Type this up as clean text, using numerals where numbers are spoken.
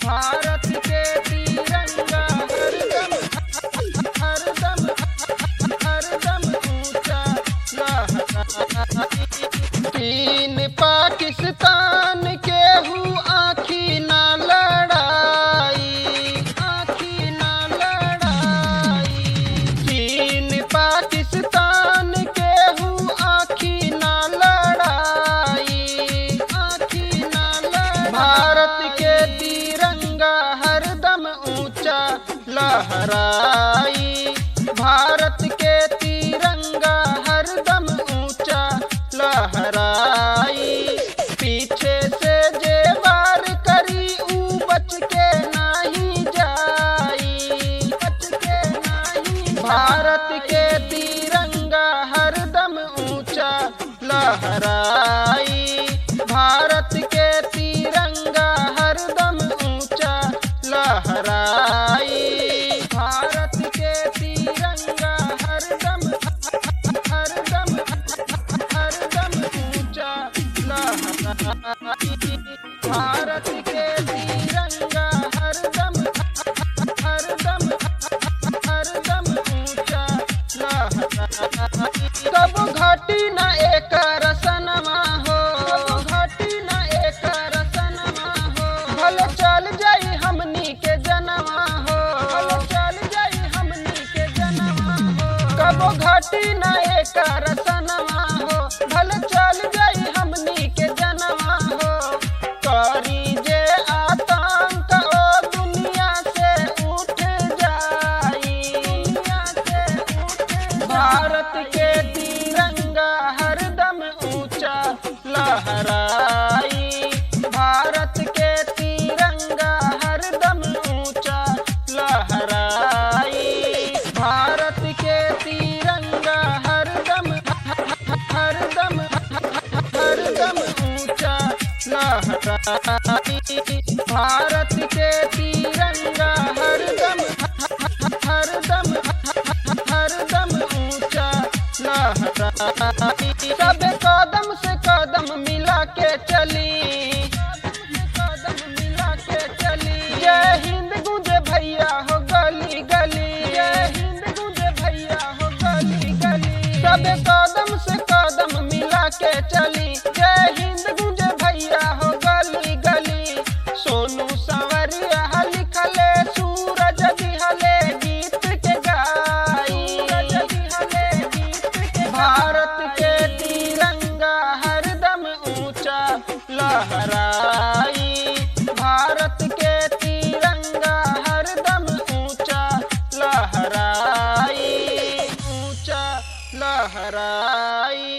भारत के तिरंगा हरदम हरदम हरदम ऊंचा लहराई। चीन पाकिस्तान केहू आँखी ना लड़ाई, आँखी ना लड़ाई। चीन पाकिस्तान केहू आँखी ना लड़ाई, आँखी ना लड़ाई। भारत के तिरंगा हरदम ऊंचा लहराई। भारत के तिरंगा हरदम ऊंचा लहराई। पीछे से जे वार करी ऊ बच के नहीं जाई, बच के नहीं। भारत के तिरंगा हरदम ऊंचा लहराई। भारत के तिरंगा हरदम ऊंचा लहराई। भारत के तिरंगा हरदम हरदम हरदम ऊंचा लहराई। भारत के तिरंगा हरदम हरदम हरदम ऊंचा लहराई। कब घटी न एकर सनमा हो, घटी न एकर सनमा हो। भले चल जाई हमनी के जनवा हो, भले चल जाई हमनी के जनवा हो। कब घटी न एकर सनमा हो, भले चल जाई हमनी के जनवा हो। करी जे आतंक ओ दुनिया से उठ जाई, दुनिया से उठ। भारत के तिरंगा हरदम ऊंचा लहराई। भारत के तिरंगा हरदम ऊंचा लहराई। भारत के तिरंगा हरदम हरदम हरदम ऊंचा लहराई। भारत के तिरंगा हरदम हरदम हरदम ऊंचा लहराई। सब कदम से कदम मिला के चली, कदम मिला के चली। जय हिंद गूंजे भैया हो गली गली, जय हिंद गूंजे भैया हो गली गली। सब कदम से कदम मिला के चली। जय हिंद गूंजे भैया हो गली गली। सोनू संवरिया लिखले सूरज दिहले गीत के गाई, सूरज दिहले गीत के। भारत के तिरंगा हरदम ऊंचा लहराई। भारत के तिरंगा हरदम ऊंचा लहराई, ऊंचा लहराई।